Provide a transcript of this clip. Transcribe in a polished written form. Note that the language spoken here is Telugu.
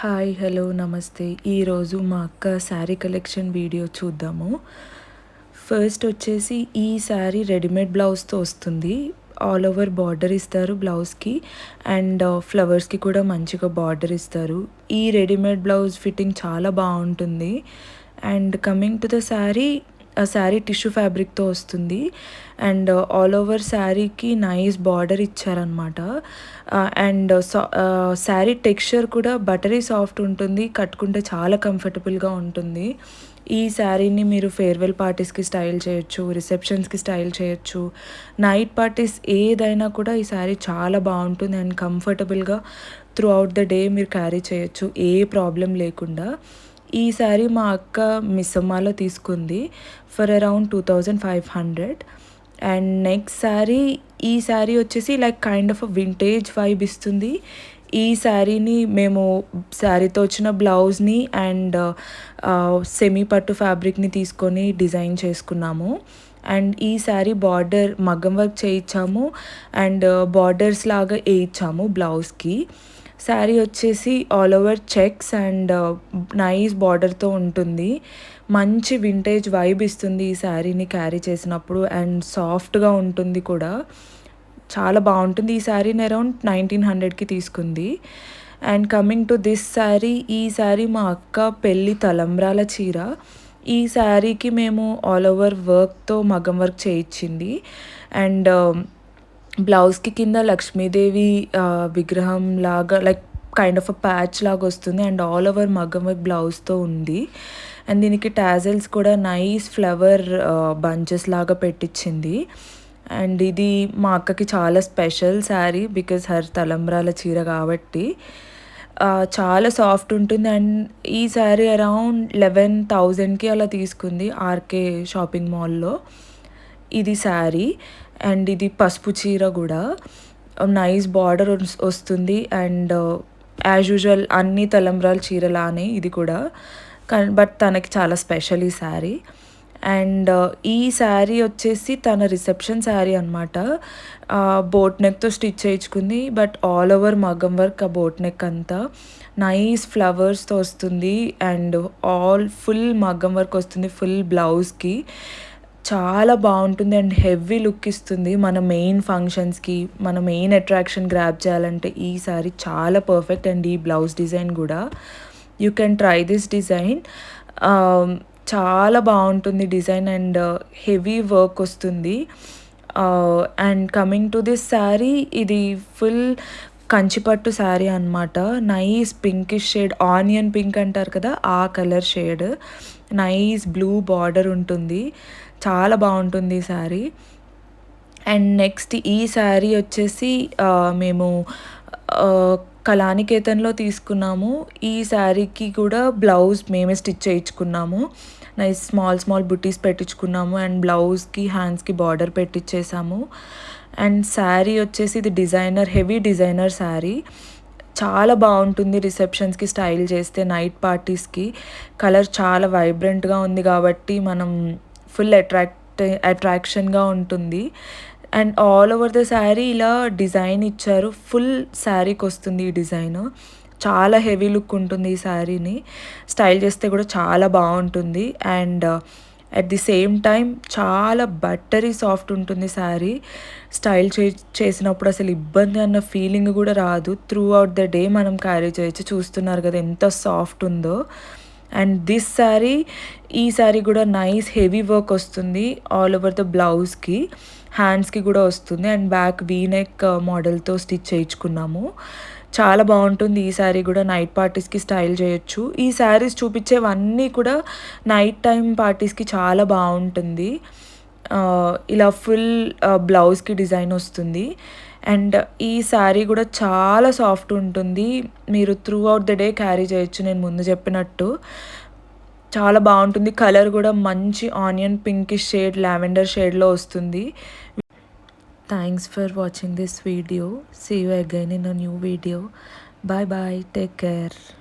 హాయ్ హలో నమస్తే. ఈరోజు మా అక్క శారీ కలెక్షన్ వీడియో చూద్దాము. ఫస్ట్ వచ్చేసి ఈ శారీ రెడీమేడ్ బ్లౌజ్తో వస్తుంది. ఆల్ ఓవర్ బార్డర్ ఇస్తారు బ్లౌజ్కి అండ్ ఫ్లవర్స్కి కూడా మంచిగా బార్డర్ ఇస్తారు. ఈ రెడీమేడ్ బ్లౌజ్ ఫిట్టింగ్ చాలా బాగుంటుంది. And coming to the sari tissue ఫ్యాబ్రిక్తో వస్తుంది అండ్ ఆల్ ఓవర్ శారీకి నైస్ బార్డర్ ఇచ్చారనమాట. అండ్ శారీ టెక్స్చర్ కూడా బటరీ సాఫ్ట్ ఉంటుంది, కట్టుకుంటే చాలా కంఫర్టబుల్గా ఉంటుంది. ఈ శారీని మీరు ఫేర్వెల్ పార్టీస్కి స్టైల్ చేయొచ్చు, రిసెప్షన్స్కి స్టైల్ చేయొచ్చు, నైట్ పార్టీస్ ఏదైనా కూడా ఈ శారీ చాలా బాగుంటుంది అండ్ కంఫర్టబుల్గా త్రూ అవుట్ ద డే మీరు క్యారీ చేయొచ్చు ఏ ప్రాబ్లం లేకుండా. ఈ శారీ మా అక్క మిస్సమ్మాలో తీసుకుంది ఫర్ అరౌండ్ 2500. అండ్ నెక్స్ట్ ఈ శారీ వచ్చేసి like kind of vintage vibe ఇస్తుంది. ఈ శారీని మేము శారీతో వచ్చిన బ్లౌజ్ని అండ్ సెమీ పట్టు ఫ్యాబ్రిక్ని తీసుకొని డిజైన్ చేసుకున్నాము. అండ్ ఈ శారీ బార్డర్ మగ్గం వర్క్ చేయించాము అండ్ బార్డర్స్ లాగా వేయించాము బ్లౌజ్కి. శారీ వచ్చేసి all over checks and nice బార్డర్తో ఉంటుంది. మంచి వింటేజ్ వైబ్ ఇస్తుంది ఈ శారీని క్యారీ చేసినప్పుడు అండ్ సాఫ్ట్గా ఉంటుంది కూడా, చాలా బాగుంటుంది. ఈ శారీని అరౌండ్ 1900కి తీసుకుంది. And coming to this sari, ఈ శారీ మా అక్క పెళ్ళి తలంబ్రాల చీర. ఈ శారీకి మేము ఆల్ ఓవర్ వర్క్తో మగ్గం వర్క్ చేయించింది అండ్ బ్లౌజ్కి కింద లక్ష్మీదేవి విగ్రహం లాగా లైక్ కైండ్ ఆఫ్ ప్యాచ్ లాగా వస్తుంది అండ్ ఆల్ ఓవర్ మగ్గం వర్క్ బ్లౌజ్తో ఉంది. అండ్ దీనికి టాజల్స్ కూడా నైస్ ఫ్లవర్ బంచెస్ లాగా పెట్టించింది. అండ్ ఇది మా అక్కకి చాలా స్పెషల్ శారీ బికాజ్ హర్ తలంబ్రాల చీర కాబట్టి. చాలా సాఫ్ట్ ఉంటుంది అండ్ ఈ శారీ అరౌండ్ 11,000కి అలా తీసుకుంది ఆర్కే షాపింగ్ మాల్లో. ఇది శారీ అండ్ ఇది పసుపు చీర కూడా నైస్ బార్డర్ వస్తుంది అండ్ యాజ్ యూజువల్ అన్ని తలంబ్రాల చీరలానే ఇది కూడా, బట్ తనకి చాలా స్పెషల్ ఈ శారీ. అండ్ ఈ శారీ వచ్చేసి తన రిసెప్షన్ శారీ అనమాట. బోట్ నెక్తో స్టిచ్ చేయించుకుంది బట్ ఆల్ ఓవర్ మగ్గం వర్క్ ఆ బోట్ నెక్ అంతా నైస్ ఫ్లవర్స్తో వస్తుంది అండ్ ఆల్ ఫుల్ మగ్గం వర్క్ వస్తుంది ఫుల్ బ్లౌజ్కి. చాలా బాగుంటుంది అండ్ హెవీ లుక్ ఇస్తుంది. మన మెయిన్ ఫంక్షన్స్కి, మన మెయిన్ అట్రాక్షన్ గ్రాప్ చేయాలంటే ఈ శారీ చాలా పర్ఫెక్ట్. అండ్ ఈ బ్లౌజ్ డిజైన్ కూడా you can try this design. చాలా బాగుంటుంది డిజైన్ అండ్ హెవీ వర్క్ వస్తుంది. And coming to this sari, ఇది ఫుల్ కంచిపట్టు శారీ అనమాట. Nice pinkish shade, onion pink అంటారు కదా ఆ colour shade, nice blue border ఉంటుంది. చాలా బాగుంటుంది ఈ శారీ. అండ్ నెక్స్ట్ ఈ శారీ వచ్చేసి మేము కళానికేతన్లో తీసుకున్నాము. ఈ శారీకి కూడా బ్లౌజ్ మేమే stitch చేయించుకున్నాము. Nice small buttis పెట్టించుకున్నాము and బ్లౌజ్కి హ్యాండ్స్కి బార్డర్ పెట్టించేసాము. అండ్ శారీ వచ్చేసి ఇది హెవీ డిజైనర్ శారీ. చాలా బాగుంటుంది రిసెప్షన్స్కి స్టైల్ చేస్తే, నైట్ పార్టీస్కి. కలర్ చాలా వైబ్రెంట్గా ఉంది కాబట్టి మనం ఫుల్ అట్రాక్షన్గా ఉంటుంది. And all over the sari ఇలా డిజైన్ ఇచ్చారు. ఫుల్ శారీకి వస్తుంది ఈ డిజైన్. చాలా హెవీ లుక్ ఉంటుంది ఈ శారీని స్టైల్ చేస్తే కూడా చాలా బాగుంటుంది. And at the same time చాలా బట్టరీ సాఫ్ట్ ఉంటుంది శారీ. స్టైల్ చేసినప్పుడు అసలు ఇబ్బంది అన్న ఫీలింగ్ కూడా రాదు. త్రూ అవుట్ ద డే మనం క్యారీ చేయొచ్చు. చూస్తున్నారు కదా ఎంత సాఫ్ట్ ఉందో. అండ్ ఈ శారీ కూడా నైస్ హెవీ వర్క్ వస్తుంది ఆల్ ఓవర్ ద బ్లౌజ్కి, హ్యాండ్స్కి కూడా వస్తుంది అండ్ బ్యాక్ వీనెక్ మోడల్తో స్టిచ్ చేయించుకున్నాము. చాలా బాగుంటుంది ఈ శారీ కూడా. నైట్ పార్టీస్కి స్టైల్ చేయొచ్చు. ఈ శారీస్ చూపించేవన్నీ కూడా నైట్ టైం పార్టీస్కి చాలా బాగుంటుంది. ఇలా ఫుల్ బ్లౌజ్కి డిజైన్ వస్తుంది అండ్ ఈ శారీ కూడా చాలా సాఫ్ట్ ఉంటుంది. మీరు through out the day carry చేయొచ్చు. నేను ముందు చెప్పినట్టు చాలా బాగుంటుంది. కలర్ కూడా మంచి ఆనియన్ పింకిష్ షేడ్, లావెండర్ షేడ్లో వస్తుంది. Thanks for watching this video. See you again in a new video. Bye bye. Take care.